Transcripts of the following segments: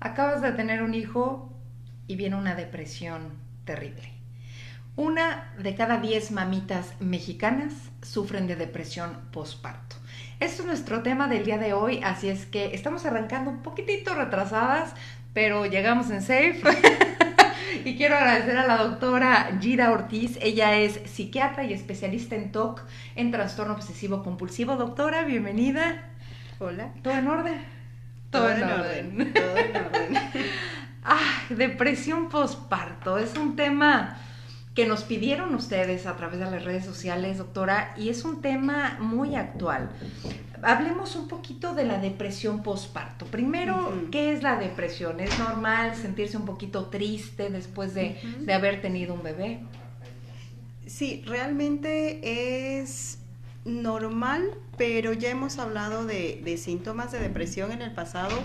Acabas de tener un hijo y viene una depresión terrible. Una de cada 10 mamitas mexicanas sufren de depresión postparto. Este es nuestro tema del día de hoy, así es que estamos arrancando un poquitito retrasadas, pero llegamos en safe. Y quiero agradecer a la doctora Gida Ortiz. Ella es psiquiatra y especialista en TOC, en trastorno obsesivo compulsivo. Doctora, bienvenida. Hola. ¿Todo en orden? Todo en orden. Todo en orden. Depresión postparto es un tema que nos pidieron ustedes a través de las redes sociales, doctora, y es un tema muy actual. Hablemos un poquito de la depresión postparto. Primero, ¿qué es la depresión? ¿Es normal sentirse un poquito triste después de haber tenido un bebé? Sí, realmente es normal, pero ya hemos hablado de síntomas de depresión en el pasado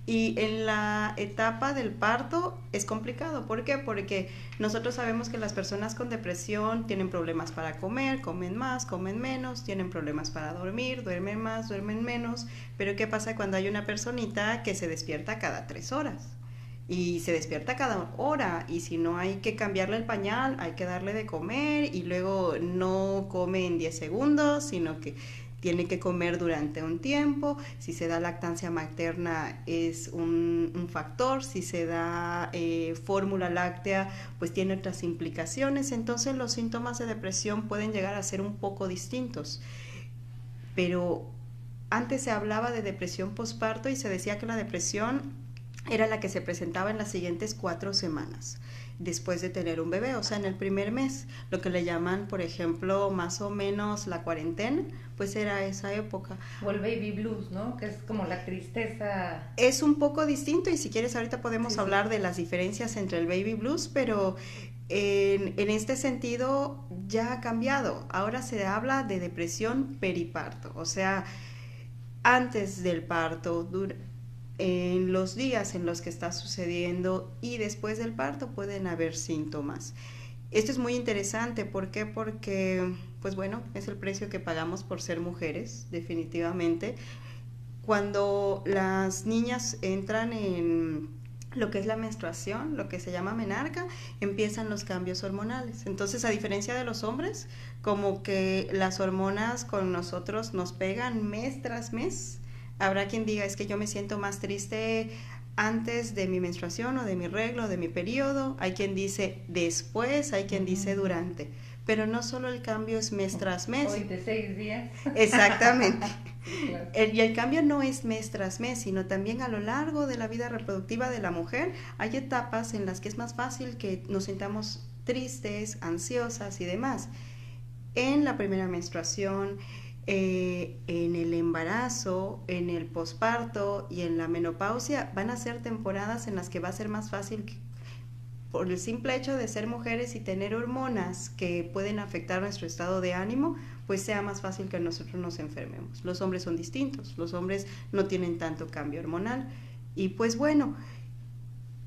y en la etapa del parto es complicado. ¿Por qué? Porque nosotros sabemos que las personas con depresión tienen problemas para comer, comen más, comen menos, tienen problemas para dormir, duermen más, duermen menos, pero ¿qué pasa cuando hay una personita que se despierta cada 3 horas? Y se despierta cada hora y si no hay que cambiarle el pañal, hay que darle de comer y luego no come en 10 segundos, sino que tiene que comer durante un tiempo. Si se da lactancia materna es un factor, si se da fórmula láctea pues tiene otras implicaciones, entonces los síntomas de depresión pueden llegar a ser un poco distintos. Pero antes se hablaba de depresión postparto y se decía que la depresión era la que se presentaba en las siguientes 4 semanas después de tener un bebé, o sea, en el primer mes, lo que le llaman, por ejemplo, más o menos la cuarentena, pues era esa época. O el baby blues, ¿no? Que es como la tristeza. Es un poco distinto y si quieres ahorita podemos Sí, hablar sí. de las diferencias entre el baby blues, pero en este sentido ya ha cambiado. Ahora se habla de depresión periparto, o sea, antes del parto, en los días en los que está sucediendo y después del parto pueden haber síntomas. Esto es muy interesante, ¿por qué? Porque, pues bueno, es el precio que pagamos por ser mujeres, definitivamente. Cuando las niñas entran en lo que es la menstruación, lo que se llama menarca, empiezan los cambios hormonales. Entonces, a diferencia de los hombres, como que las hormonas con nosotros nos pegan mes tras mes. Habrá quien diga, es que yo me siento más triste antes de mi menstruación o de mi reglo o de mi periodo. Hay quien dice después, hay quien dice durante. Pero no solo el cambio es mes tras mes. Hoy de 6 días. Exactamente. Sí, claro. Y el cambio no es mes tras mes, sino también a lo largo de la vida reproductiva de la mujer hay etapas en las que es más fácil que nos sintamos tristes, ansiosas y demás. En la primera menstruación, en el embarazo, en el posparto y en la menopausia van a ser temporadas en las que va a ser más fácil por el simple hecho de ser mujeres y tener hormonas que pueden afectar nuestro estado de ánimo, pues sea más fácil que nosotros nos enfermemos. Los hombres son distintos, los hombres no tienen tanto cambio hormonal. Y pues bueno,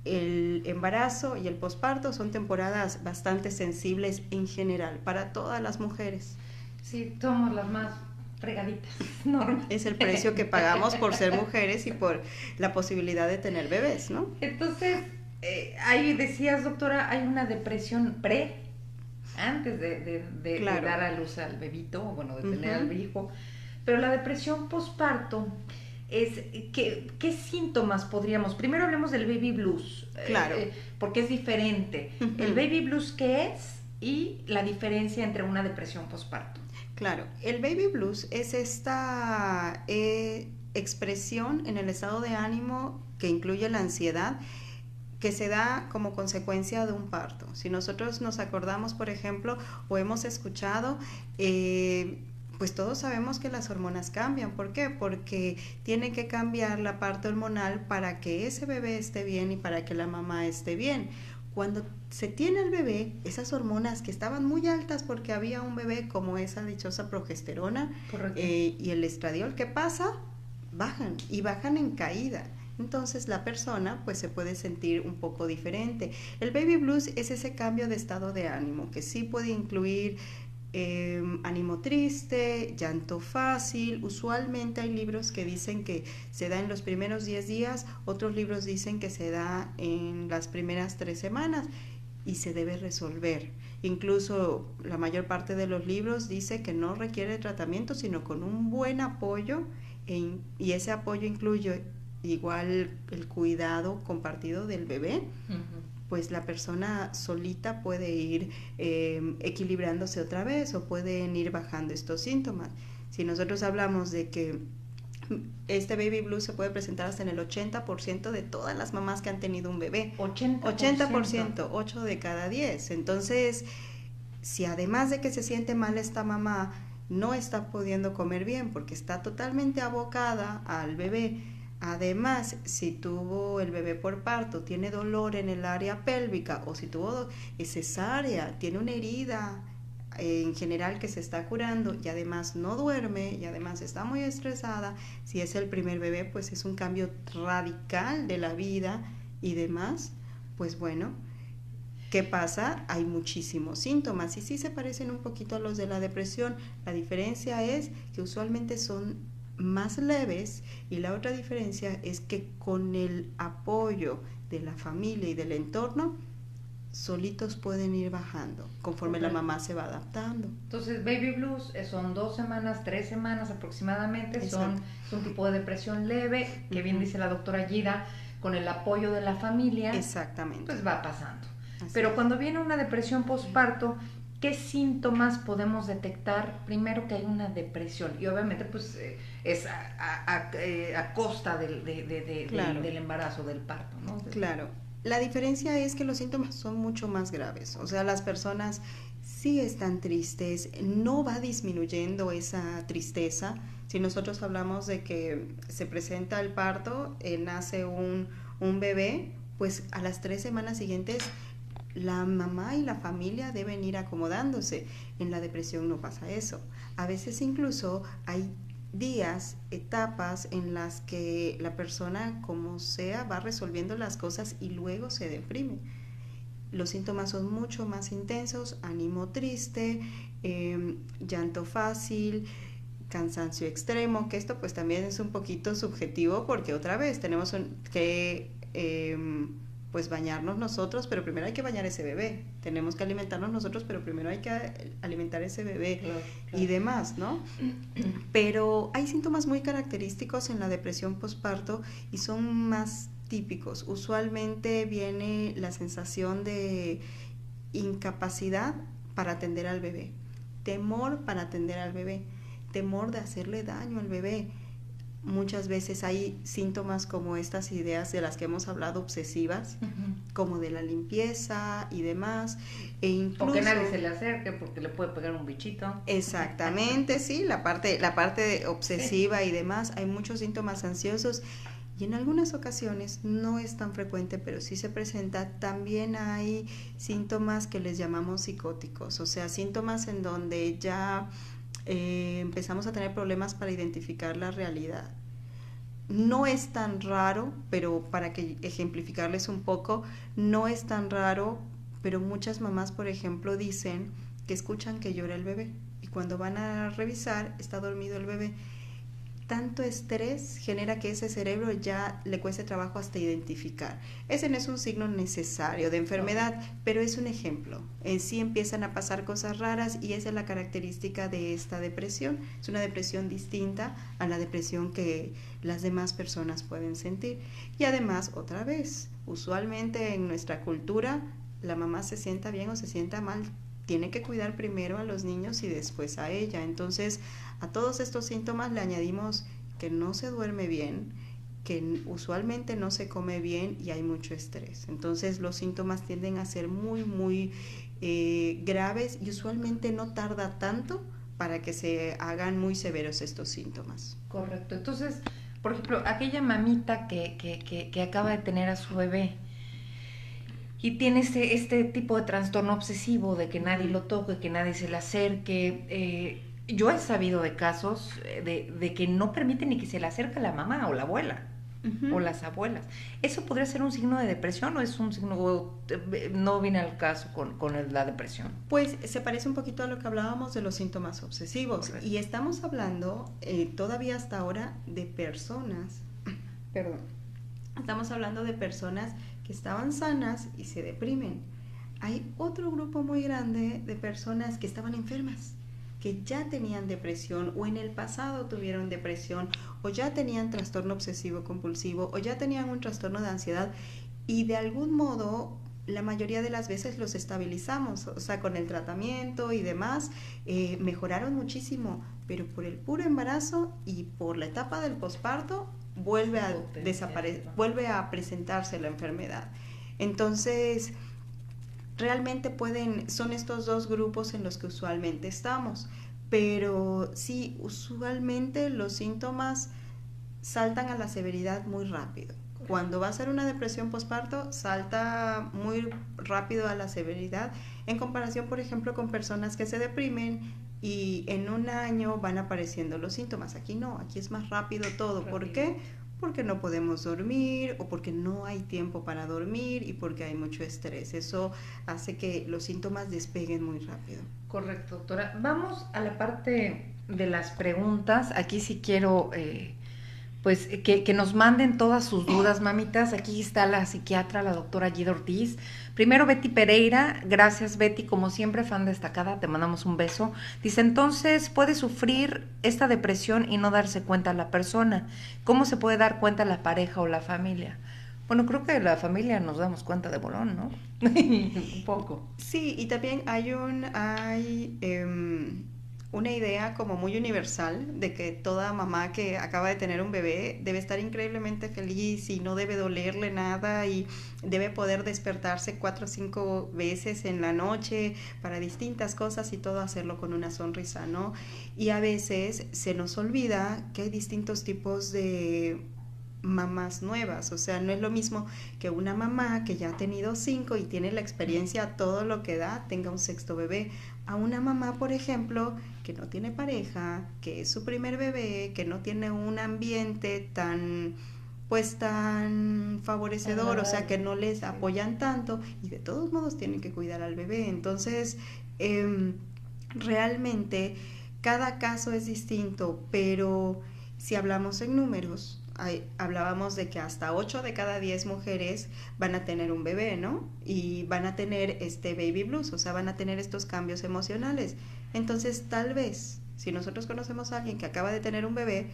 el embarazo y el posparto son temporadas bastante sensibles en general para todas las mujeres. Sí, somos las más fregaditas, normal. Es el precio que pagamos por ser mujeres y por la posibilidad de tener bebés, ¿no? Entonces, ahí decías, doctora, hay una depresión antes de Claro. dar a luz al bebito, o bueno, de tener al hijo, pero la depresión postparto es, ¿qué síntomas podríamos? Primero hablemos del baby blues, Claro. porque es diferente. El baby blues, ¿qué es? Y la diferencia entre una depresión postparto. Claro, el baby blues es esta expresión en el estado de ánimo que incluye la ansiedad que se da como consecuencia de un parto. Si nosotros nos acordamos, por ejemplo, o hemos escuchado, pues todos sabemos que las hormonas cambian. ¿Por qué? Porque tiene que cambiar la parte hormonal para que ese bebé esté bien y para que la mamá esté bien. Cuando se tiene el bebé, esas hormonas que estaban muy altas porque había un bebé, como esa dichosa progesterona y el estradiol, ¿qué pasa? Bajan y bajan en caída. Entonces la persona pues se puede sentir un poco diferente. El baby blues es ese cambio de estado de ánimo que sí puede incluir ánimo triste, llanto fácil. Usualmente hay libros que dicen que se da en los primeros 10 días, otros libros dicen que se da en las primeras 3 semanas y se debe resolver. Incluso la mayor parte de los libros dice que no requiere tratamiento, sino con un buen apoyo, y ese apoyo incluye igual el cuidado compartido del bebé. Pues la persona solita puede ir equilibrándose otra vez o pueden ir bajando estos síntomas. Si nosotros hablamos de que este baby blues se puede presentar hasta en el 80% de todas las mamás que han tenido un bebé. 80%, 8 de cada 10. Entonces, si además de que se siente mal esta mamá, no está pudiendo comer bien porque está totalmente abocada al bebé, además, si tuvo el bebé por parto, tiene dolor en el área pélvica, o si tuvo cesárea, tiene una herida en general que se está curando, y además no duerme, y además está muy estresada, si es el primer bebé, pues es un cambio radical de la vida y demás. Pues bueno, ¿qué pasa? Hay muchísimos síntomas y sí se parecen un poquito a los de la depresión. La diferencia es que usualmente son más leves, y la otra diferencia es que con el apoyo de la familia y del entorno, solitos pueden ir bajando conforme la mamá se va adaptando. Entonces, baby blues son 2 semanas, 3 semanas aproximadamente. Es un tipo de depresión leve, que bien dice la doctora Gida, con el apoyo de la familia. Exactamente. Pues va pasando. Pero cuando viene una depresión postparto, ¿qué síntomas podemos detectar? Primero, que hay una depresión, y obviamente pues es a costa claro, del embarazo, del parto, ¿no? Claro. La diferencia es que los síntomas son mucho más graves. O sea, las personas sí están tristes, no va disminuyendo esa tristeza. Si nosotros hablamos de que se presenta el parto, nace un bebé, pues a las 3 semanas siguientes la mamá y la familia deben ir acomodándose. En la depresión no pasa eso. A veces incluso hay días, etapas en las que la persona, como sea, va resolviendo las cosas y luego se deprime. Los síntomas son mucho más intensos: ánimo triste, llanto fácil, cansancio extremo, que esto pues también es un poquito subjetivo, porque otra vez tenemos que pues bañarnos nosotros, pero primero hay que bañar ese bebé. Tenemos que alimentarnos nosotros, pero primero hay que alimentar ese bebé, claro. Y demás, ¿no? Pero hay síntomas muy característicos en la depresión postparto y son más típicos. Usualmente viene la sensación de incapacidad para atender al bebé, temor para atender al bebé, temor de hacerle daño al bebé. Muchas veces hay síntomas como estas ideas de las que hemos hablado, obsesivas, como de la limpieza y demás, e incluso, o que nadie se le acerque porque le puede pegar un bichito. Exactamente, sí, la parte obsesiva y demás. Hay muchos síntomas ansiosos, y en algunas ocasiones, no es tan frecuente, pero sí se presenta, también hay síntomas que les llamamos psicóticos, o sea, síntomas en donde ya empezamos a tener problemas para identificar la realidad. No es tan raro, pero para que ejemplificarles un poco, no es tan raro, pero muchas mamás, por ejemplo, dicen que escuchan que llora el bebé, y cuando van a revisar está dormido el bebé. Tanto estrés genera que ese cerebro ya le cueste trabajo hasta identificar. Ese no es un signo necesario de enfermedad, pero es un ejemplo. En sí empiezan a pasar cosas raras, y esa es la característica de esta depresión. Es una depresión distinta a la depresión que las demás personas pueden sentir. Y además, otra vez, usualmente en nuestra cultura, la mamá se sienta bien o se sienta mal, tiene que cuidar primero a los niños y después a ella. Entonces, a todos estos síntomas le añadimos que no se duerme bien, que usualmente no se come bien y hay mucho estrés. Entonces, los síntomas tienden a ser muy, muy graves, y usualmente no tarda tanto para que se hagan muy severos estos síntomas. Correcto. Entonces, por ejemplo, aquella mamita que acaba de tener a su bebé y tiene este tipo de trastorno obsesivo de que nadie lo toque, que nadie se le acerque. Yo he sabido de casos de que no permiten ni que se le acerque la mamá o la abuela. Ujú. o las abuelas. ¿Eso podría ser un signo de depresión o es un signo, o no viene al caso con la depresión? Pues se parece un poquito a lo que hablábamos de los síntomas obsesivos Correcto. y estamos hablando todavía hasta ahora de personas, perdón, estamos hablando de personas que estaban sanas y se deprimen. Hay otro grupo muy grande de personas que estaban enfermas, que ya tenían depresión o en el pasado tuvieron depresión o ya tenían trastorno obsesivo compulsivo o ya tenían un trastorno de ansiedad y de algún modo la mayoría de las veces los estabilizamos, o sea, con el tratamiento y demás, mejoraron muchísimo, pero por el puro embarazo y por la etapa del posparto vuelve a desaparecer, vuelve a presentarse la enfermedad. Entonces, realmente son estos dos grupos en los que usualmente estamos, pero sí, usualmente los síntomas saltan a la severidad muy rápido. Cuando va a ser una depresión postparto, salta muy rápido a la severidad en comparación, por ejemplo, con personas que se deprimen y en un año van apareciendo los síntomas. Aquí no, aquí es más rápido todo. ¿Por qué? Porque no podemos dormir o porque no hay tiempo para dormir y porque hay mucho estrés. Eso hace que los síntomas despeguen muy rápido. Correcto, doctora. Vamos a la parte de las preguntas. Aquí sí quiero pues que nos manden todas sus dudas, mamitas. Aquí está la psiquiatra, la doctora Gida Ortiz. Primero Betty Pereira, gracias Betty, como siempre, fan destacada, te mandamos un beso. Dice, entonces, ¿puede sufrir esta depresión y no darse cuenta la persona? ¿Cómo se puede dar cuenta la pareja o la familia? Bueno, creo que la familia nos damos cuenta de bolón, ¿no? Un poco. Sí, y también hay una idea como muy universal de que toda mamá que acaba de tener un bebé debe estar increíblemente feliz y no debe dolerle nada y debe poder despertarse 4 o 5 veces en la noche para distintas cosas y todo hacerlo con una sonrisa, ¿no? Y a veces se nos olvida que hay distintos tipos de mamás nuevas, o sea, no es lo mismo que una mamá que ya ha tenido 5 y tiene la experiencia todo lo que da, tenga un sexto bebé, a una mamá, por ejemplo, que no tiene pareja, que es su primer bebé, que no tiene un ambiente tan favorecedor, o sea, que no les apoyan tanto y de todos modos tienen que cuidar al bebé. Entonces, realmente cada caso es distinto, pero si hablamos en números, hablábamos de que hasta 8 de cada 10 mujeres van a tener un bebé, ¿no? Y van a tener este baby blues, o sea, van a tener estos cambios emocionales. Entonces, tal vez, si nosotros conocemos a alguien que acaba de tener un bebé,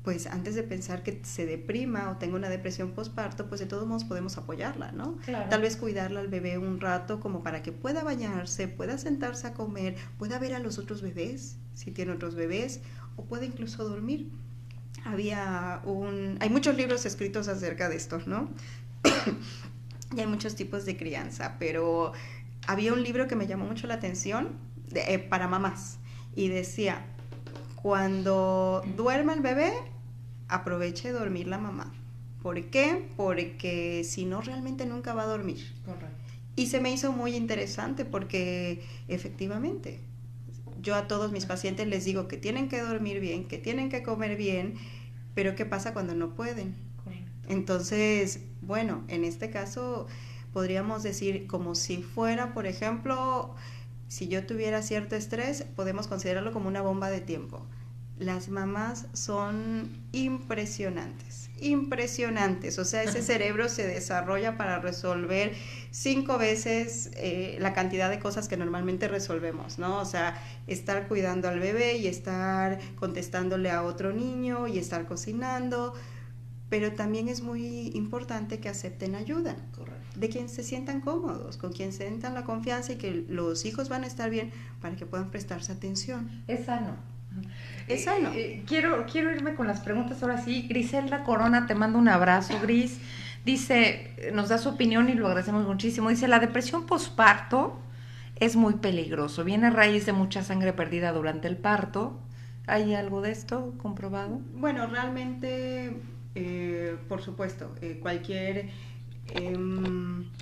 pues antes de pensar que se deprima o tenga una depresión postparto, pues de todos modos podemos apoyarla, ¿no? Claro. Tal vez cuidarla al bebé un rato como para que pueda bañarse, pueda sentarse a comer, pueda ver a los otros bebés, si tiene otros bebés, o puede incluso dormir. Hay muchos libros escritos acerca de esto, ¿no? Y hay muchos tipos de crianza, pero había un libro que me llamó mucho la atención para mamás y decía, cuando duerma el bebé, aproveche de dormir la mamá. ¿Por qué? Porque si no, realmente nunca va a dormir. Correcto. Y se me hizo muy interesante porque efectivamente yo a todos mis pacientes les digo que tienen que dormir bien, que tienen que comer bien, pero ¿qué pasa cuando no pueden? Correcto. Entonces, bueno, en este caso podríamos decir como si fuera, por ejemplo, si yo tuviera cierto estrés, podemos considerarlo como una bomba de tiempo. Las mamás son impresionantes, impresionantes. O sea, ese cerebro se desarrolla para resolver 5 veces la cantidad de cosas que normalmente resolvemos, ¿no? O sea, estar cuidando al bebé y estar contestándole a otro niño y estar cocinando. Pero también es muy importante que acepten ayuda. Correcto. De quien se sientan cómodos, con quien sientan la confianza y que los hijos van a estar bien para que puedan prestarse atención. Es sano. Es sano. Quiero irme con las preguntas ahora sí. Griselda Corona, te mando un abrazo, Gris. Dice, nos da su opinión y lo agradecemos muchísimo. Dice, la depresión posparto es muy peligroso. Viene a raíz de mucha sangre perdida durante el parto. ¿Hay algo de esto comprobado? Bueno, realmente, por supuesto, cualquier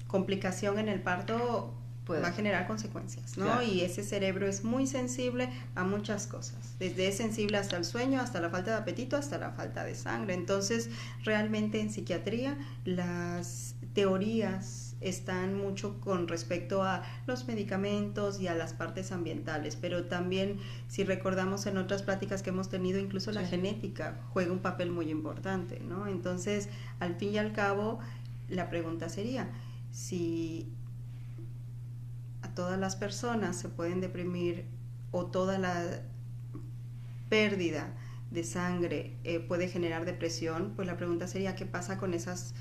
complicación en el parto va a generar consecuencias, ¿no? Claro. Y ese cerebro es muy sensible a muchas cosas, desde es sensible hasta el sueño, hasta la falta de apetito, hasta la falta de sangre. Entonces, realmente en psiquiatría las teorías están mucho con respecto a los medicamentos y a las partes ambientales, pero también, si recordamos en otras pláticas que hemos tenido, incluso la genética juega un papel muy importante, ¿no? Entonces, al fin y al cabo, la pregunta sería, si a todas las personas se pueden deprimir o toda la pérdida de sangre puede generar depresión, pues la pregunta sería, ¿qué pasa con esas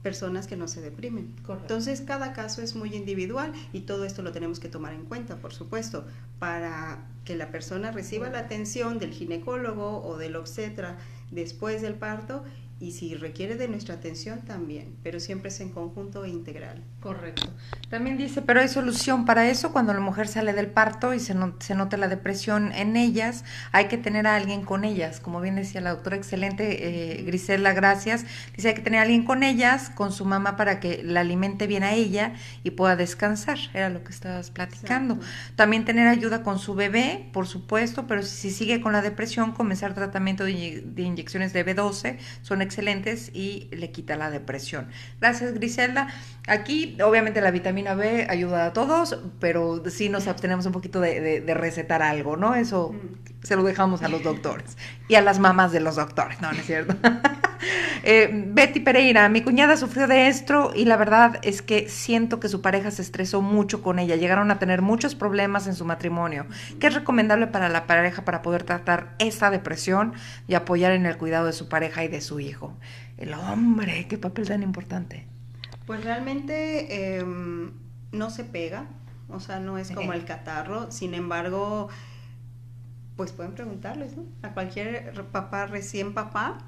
personas que no se deprimen? Correcto. Entonces, cada caso es muy individual y todo esto lo tenemos que tomar en cuenta, por supuesto, para que la persona reciba la atención del ginecólogo o del obstetra después del parto, y si requiere de nuestra atención también, pero siempre es en conjunto e integral. Correcto. También dice, pero hay solución para eso cuando la mujer sale del parto y se nota la depresión en ellas, hay que tener a alguien con ellas, como bien decía la doctora excelente, Griselda, gracias, dice hay que tener a alguien con ellas, con su mamá para que la alimente bien a ella y pueda descansar, era lo que estabas platicando. Exacto. También tener ayuda con su bebé, por supuesto, pero si sigue con la depresión, comenzar tratamiento de inyecciones de B12, son excelentes y le quita la depresión. Gracias, Griselda. Aquí, obviamente, la vitamina B ayuda a todos, pero sí nos abstenemos un poquito de recetar algo, ¿no? Eso se lo dejamos a los doctores y a las mamás de los doctores, ¿no? ¿No es cierto? Betty Pereira, mi cuñada sufrió de esto y la verdad es que siento que su pareja se estresó mucho con ella, llegaron a tener muchos problemas en su matrimonio. ¿Qué es recomendable para la pareja para poder tratar esta depresión y apoyar en el cuidado de su pareja y de su hijo? El hombre, qué papel tan importante. Pues realmente no se pega, o sea, no es como el catarro, sin embargo, pues pueden preguntarles, ¿no? A cualquier papá, recién papá,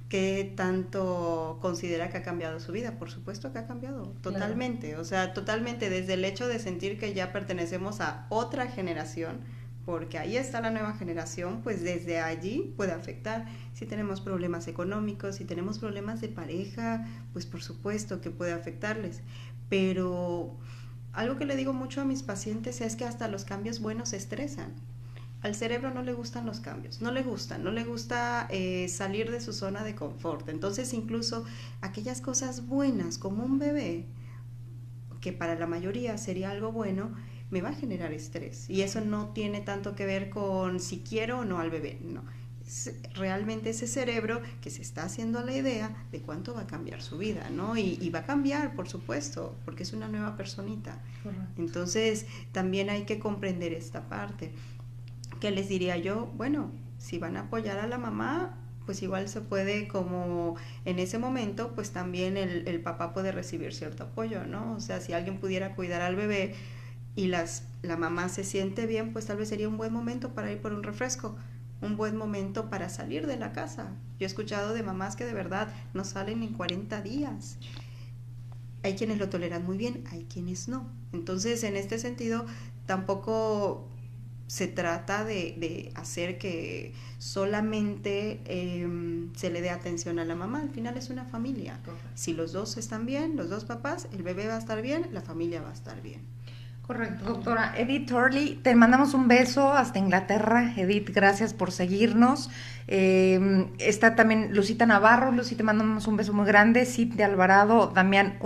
¿qué tanto considera que ha cambiado su vida? Por supuesto que ha cambiado, totalmente. Claro. O sea, totalmente, desde el hecho de sentir que ya pertenecemos a otra generación, porque ahí está la nueva generación, pues desde allí puede afectar. Si tenemos problemas económicos, si tenemos problemas de pareja, pues por supuesto que puede afectarles. Pero algo que le digo mucho a mis pacientes es que hasta los cambios buenos estresan. Al cerebro no le gustan los cambios, no le gusta salir de su zona de confort. Entonces incluso aquellas cosas buenas como un bebé, que para la mayoría sería algo bueno, me va a generar estrés. Y eso no tiene tanto que ver con si quiero o no al bebé, no. Es realmente ese cerebro que se está haciendo la idea de cuánto va a cambiar su vida, ¿no? Y va a cambiar, por supuesto, porque es una nueva personita. Correcto. Entonces también hay que comprender esta parte. ¿Qué les diría yo? Bueno, si van a apoyar a la mamá, pues igual se puede, como en ese momento, pues también el papá puede recibir cierto apoyo, ¿no? O sea, si alguien pudiera cuidar al bebé y la mamá se siente bien, pues tal vez sería un buen momento para ir por un refresco, un buen momento para salir de la casa. Yo he escuchado de mamás que de verdad no salen en 40 días. Hay quienes lo toleran muy bien, hay quienes no. Entonces, en este sentido, tampoco se trata de hacer que solamente se le dé atención a la mamá. Al final es una familia. Correcto. Si los dos están bien, los dos papás, el bebé va a estar bien, la familia va a estar bien. Correcto, doctora. Edith Turley, te mandamos un beso hasta Inglaterra. Edith, gracias por seguirnos. Está también Lucita Navarro. Lucy, te mandamos un beso muy grande. Cid de Alvarado, Damián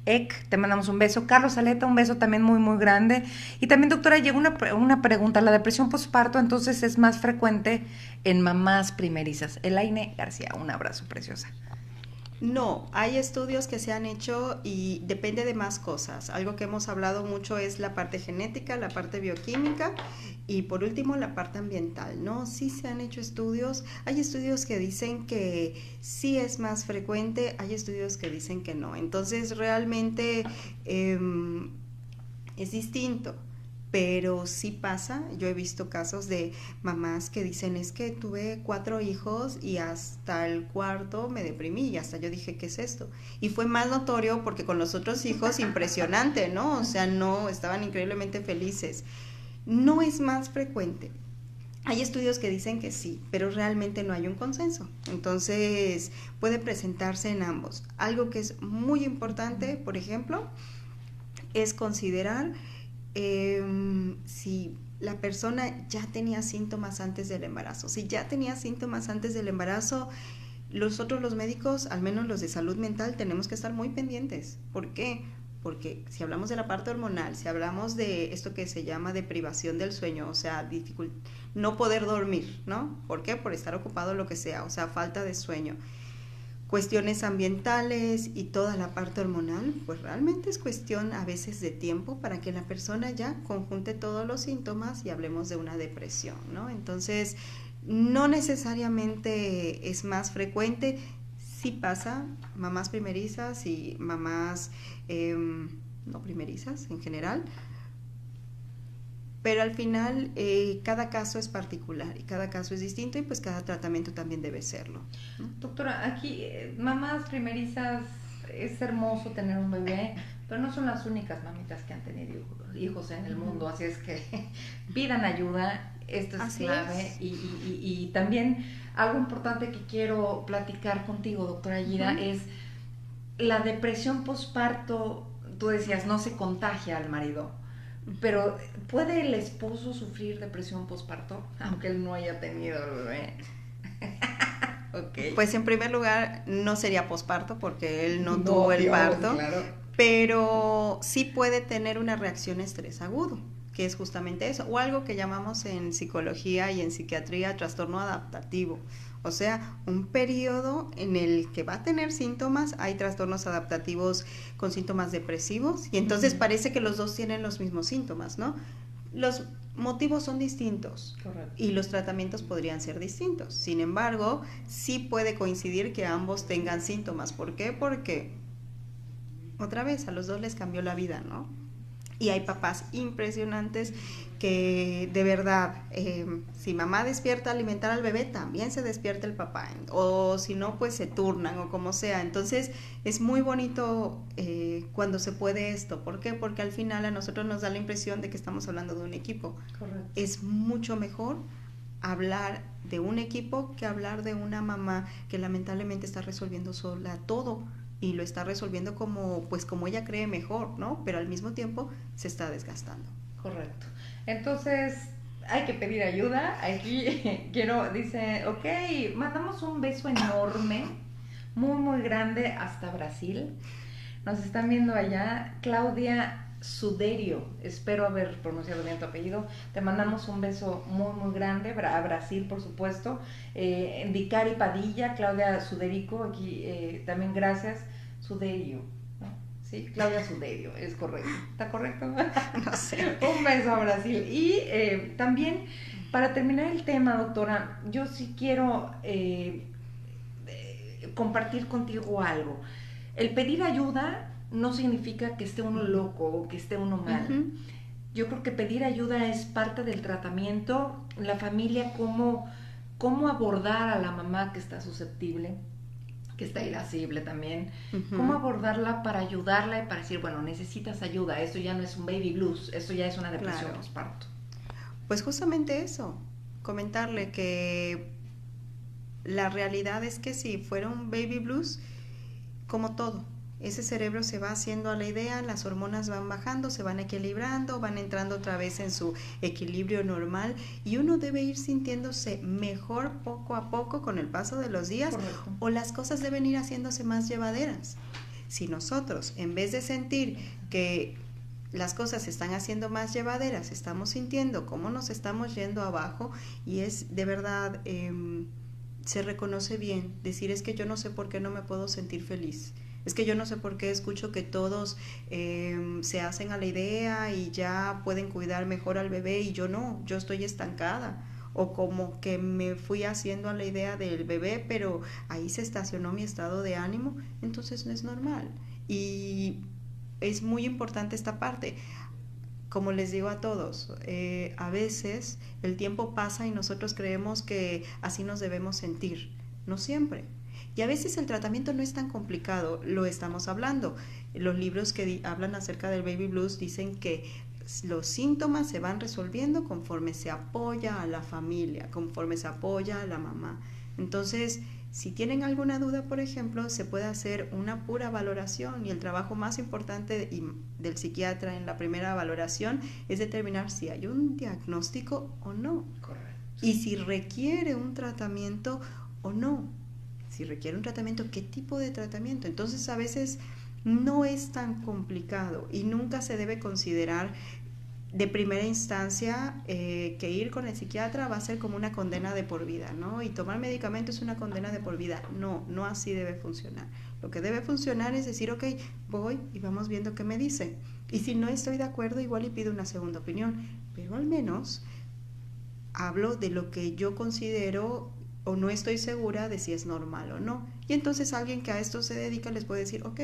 Ek, te mandamos un beso. Carlos Aleta, un beso también muy, muy grande. Y también, doctora, llegó una pregunta. ¿La depresión postparto entonces es más frecuente en mamás primerizas? Elaine García, un abrazo, preciosa. No, hay estudios que se han hecho y depende de más cosas. Algo que hemos hablado mucho es la parte genética, la parte bioquímica y por último la parte ambiental, ¿no? Sí se han hecho estudios, hay estudios que dicen que sí es más frecuente, hay estudios que dicen que no. Entonces realmente es distinto. Pero sí pasa, yo he visto casos de mamás que dicen, es que tuve 4 hijos y hasta el cuarto me deprimí y hasta yo dije, ¿qué es esto? Y fue más notorio porque con los otros hijos impresionante, ¿no? O sea, no, estaban increíblemente felices. No es más frecuente. Hay estudios que dicen que sí, pero realmente no hay un consenso. Entonces, puede presentarse en ambos. Algo que es muy importante, por ejemplo, es considerar si la persona ya tenía síntomas antes del embarazo. Si ya tenía síntomas antes del embarazo, nosotros los médicos, al menos los de salud mental, tenemos que estar muy pendientes. ¿Por qué? Porque si hablamos de la parte hormonal, si hablamos de esto que se llama de privación del sueño, o sea, no poder dormir, ¿no? ¿Por qué? Por estar ocupado, lo que sea, o sea, falta de sueño. Cuestiones ambientales y toda la parte hormonal, pues realmente es cuestión a veces de tiempo para que la persona ya conjunte todos los síntomas y hablemos de una depresión, ¿no? Entonces, no necesariamente es más frecuente, sí pasa, mamás primerizas y mamás no primerizas en general, pero al final cada caso es particular y cada caso es distinto y pues cada tratamiento también debe serlo, ¿no? Doctora, aquí mamás primerizas, es hermoso tener un bebé, pero no son las únicas mamitas que han tenido hijos en el mundo, así es que pidan ayuda, esto es Así clave. es. Y también algo importante que quiero platicar contigo, doctora Aguida, es la depresión posparto. Tú decías, no se contagia al marido, pero ¿puede el esposo sufrir depresión posparto, aunque él no haya tenido el bebé? Okay. Pues en primer lugar no sería posparto porque él no tuvo el parto, claro. Pero sí puede tener una reacción estrés agudo, que es justamente eso, o algo que llamamos en psicología y en psiquiatría trastorno adaptativo. O sea, un periodo en el que va a tener síntomas, hay trastornos adaptativos con síntomas depresivos y entonces parece que los dos tienen los mismos síntomas, ¿no? Los motivos son distintos. Correcto. Y los tratamientos podrían ser distintos. Sin embargo, sí puede coincidir que ambos tengan síntomas. ¿Por qué? Porque otra vez a los dos les cambió la vida, ¿no? Y hay papás impresionantes que de verdad, si mamá despierta a alimentar al bebé, también se despierta el papá, o si no, pues se turnan o como sea. Entonces es muy bonito cuando se puede esto. ¿Por qué? Porque al final a nosotros nos da la impresión de que estamos hablando de un equipo. Correcto. Es mucho mejor hablar de un equipo que hablar de una mamá que lamentablemente está resolviendo sola todo y lo está resolviendo como ella cree mejor, ¿no? Pero al mismo tiempo se está desgastando. Correcto. Entonces, hay que pedir ayuda. Aquí dice, ok, mandamos un beso enorme, muy, muy grande hasta Brasil. Nos están viendo allá. Claudia Suderio, espero haber pronunciado bien tu apellido. Te mandamos un beso muy, muy grande a Brasil, por supuesto. Vicari Padilla, Claudia Suderico, aquí también gracias. Suderio, ¿no? Sí, Claudia Suderio, es correcto. ¿Está correcto? No sé. Un beso a Brasil. Y también, para terminar el tema, doctora, yo sí quiero compartir contigo algo. El pedir ayuda no significa que esté uno loco o que esté uno mal. Yo creo que pedir ayuda es parte del tratamiento. La familia, cómo abordar a la mamá que está susceptible, que está irascible también, cómo abordarla para ayudarla y para decir, bueno, necesitas ayuda, esto ya no es un baby blues, esto ya es una depresión postparto. Pues justamente eso, comentarle que la realidad es que si fuera un baby blues, como todo, ese cerebro se va haciendo a la idea, las hormonas van bajando, se van equilibrando, van entrando otra vez en su equilibrio normal y uno debe ir sintiéndose mejor poco a poco con el paso de los días. Correcto. O las cosas deben ir haciéndose más llevaderas. Si nosotros, en vez de sentir que las cosas se están haciendo más llevaderas, estamos sintiendo cómo nos estamos yendo abajo y es de verdad, se reconoce bien, decir es que yo no sé por qué no me puedo sentir feliz. Es que yo no sé por qué escucho que todos se hacen a la idea y ya pueden cuidar mejor al bebé y yo no, yo estoy estancada. O como que me fui haciendo a la idea del bebé, pero ahí se estacionó mi estado de ánimo, entonces no es normal. Y es muy importante esta parte. Como les digo a todos, a veces el tiempo pasa y nosotros creemos que así nos debemos sentir. No siempre. Y a veces el tratamiento no es tan complicado, lo estamos hablando. Los libros que hablan acerca del baby blues dicen que los síntomas se van resolviendo conforme se apoya a la familia, conforme se apoya a la mamá. Entonces, Si tienen alguna duda, por ejemplo, se puede hacer una pura valoración y el trabajo más importante del psiquiatra en la primera valoración es determinar si hay un diagnóstico o no. Correcto. Y si requiere un tratamiento o no. Si requiere un tratamiento, ¿qué tipo de tratamiento? Entonces, a veces no es tan complicado y nunca se debe considerar de primera instancia que ir con el psiquiatra va a ser como una condena de por vida, ¿no? Y tomar medicamento es una condena de por vida. No, no así debe funcionar. Lo que debe funcionar es decir, ok, voy y vamos viendo qué me dice. Y si no estoy de acuerdo, igual y pido una segunda opinión. Pero al menos hablo de lo que yo considero o no estoy segura de si es normal o no. Y entonces alguien que a esto se dedica les puede decir, ok,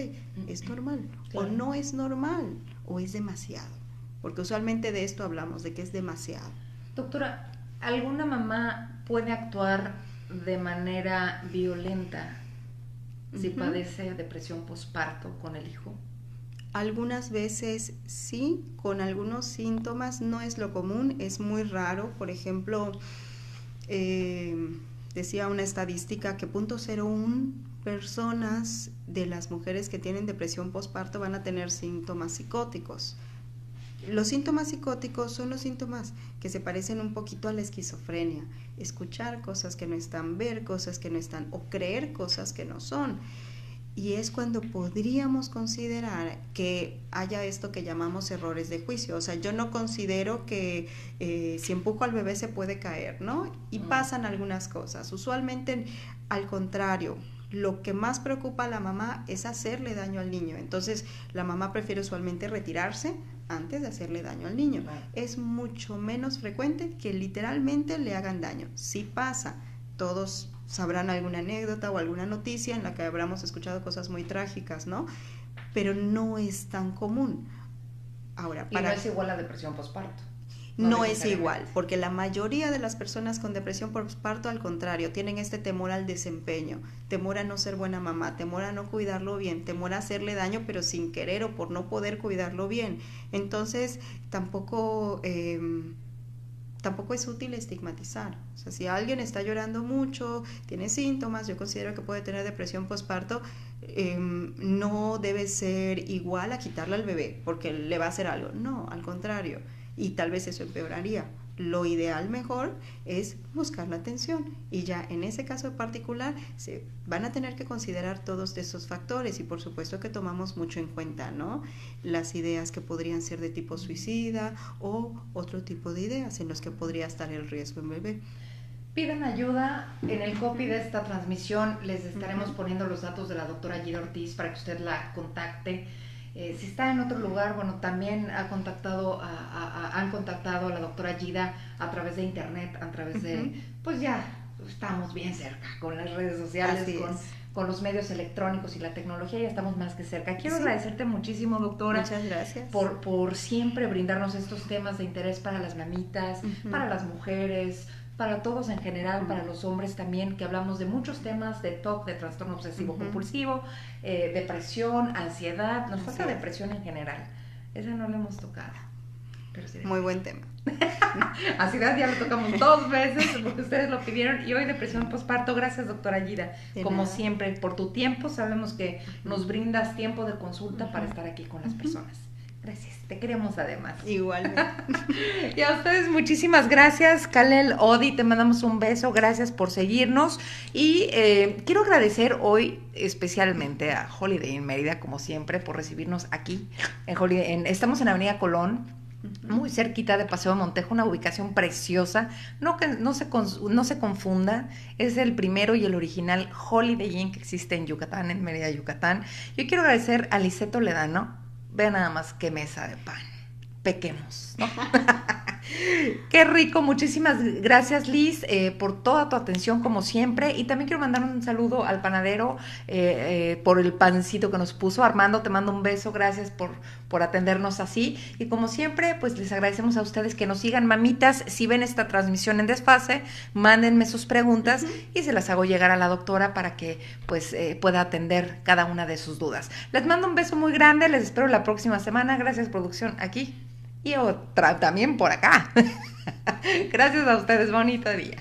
es normal, claro, o no es normal, o es demasiado. Porque usualmente de esto hablamos, de que es demasiado. Doctora, ¿alguna mamá puede actuar de manera violenta si padece depresión posparto con el hijo? Algunas veces sí, con algunos síntomas, no es lo común, es muy raro. Por ejemplo, decía una estadística que 0.01 personas de las mujeres que tienen depresión posparto van a tener síntomas psicóticos. Los síntomas psicóticos son los síntomas que se parecen un poquito a la esquizofrenia. Escuchar cosas que no están, ver cosas que no están o creer cosas que no son. Y es cuando podríamos considerar que haya esto que llamamos errores de juicio. O sea, yo no considero que si empujo al bebé se puede caer, ¿no? Y pasan algunas cosas. Usualmente, al contrario, lo que más preocupa a la mamá es hacerle daño al niño. Entonces, la mamá prefiere usualmente retirarse antes de hacerle daño al niño. Es mucho menos frecuente que literalmente le hagan daño. Sí pasa. Todos sabrán alguna anécdota o alguna noticia en la que habremos escuchado cosas muy trágicas, ¿no? Pero no es tan común. Ahora, y no es igual a depresión posparto. No es igual, porque la mayoría de las personas con depresión posparto, al contrario, tienen este temor al desempeño, temor a no ser buena mamá, temor a no cuidarlo bien, temor a hacerle daño, pero sin querer o por no poder cuidarlo bien. Entonces, tampoco es útil estigmatizar. O sea, si alguien está llorando mucho, tiene síntomas, yo considero que puede tener depresión posparto, no debe ser igual a quitarle al bebé porque le va a hacer algo. No, al contrario. Y tal vez eso empeoraría. Lo ideal mejor es buscar la atención y ya en ese caso particular se van a tener que considerar todos esos factores y por supuesto que tomamos mucho en cuenta, ¿no? Las ideas que podrían ser de tipo suicida o otro tipo de ideas en los que podría estar el riesgo en bebé. Pidan ayuda. En el copy de esta transmisión les estaremos poniendo los datos de la doctora Gida Ortiz para que usted la contacte. Si está en otro lugar, bueno, también han contactado a la doctora Gida a través de internet, a través de, pues ya estamos bien cerca con las redes sociales, con los medios electrónicos y la tecnología, ya estamos más que cerca. Quiero agradecerte muchísimo, doctora. Muchas gracias. Por siempre brindarnos estos temas de interés para las mamitas, para las mujeres, para todos en general, para los hombres también, que hablamos de muchos temas de TOC, de trastorno obsesivo compulsivo, depresión, ansiedad. Nos falta depresión en general. Esa no la hemos tocado. Pero sí, muy buen tema. Ansiedad ya lo tocamos 2 veces porque ustedes lo pidieron y hoy depresión posparto. Gracias, doctora Gida. Como siempre, por tu tiempo, sabemos que nos brindas tiempo de consulta para estar aquí con las personas. Gracias, te queremos además. Igualmente. Y a ustedes muchísimas gracias. Kalel, Odi, te mandamos un beso, gracias por seguirnos. Y quiero agradecer hoy especialmente a Holiday Inn Mérida, como siempre, por recibirnos aquí. Estamos en Avenida Colón, muy cerquita de Paseo Montejo, una ubicación preciosa. No se confunda, es el primero y el original Holiday Inn que existe en Yucatán, en Mérida, Yucatán. Yo quiero agradecer a Lisette Toledano. Vean nada más qué mesa de pan. Pequemos, ¿no? Qué rico, muchísimas gracias, Liz, por toda tu atención como siempre. Y también quiero mandar un saludo al panadero por el pancito que nos puso. Armando, te mando un beso, gracias por atendernos así. Y como siempre, pues les agradecemos a ustedes que nos sigan, mamitas. Si ven esta transmisión en desfase, mándenme sus preguntas y se las hago llegar a la doctora para que pues pueda atender cada una de sus dudas. Les mando un beso muy grande, les espero la próxima semana. Gracias, producción, aquí y otra también por acá. Gracias a ustedes, bonito día.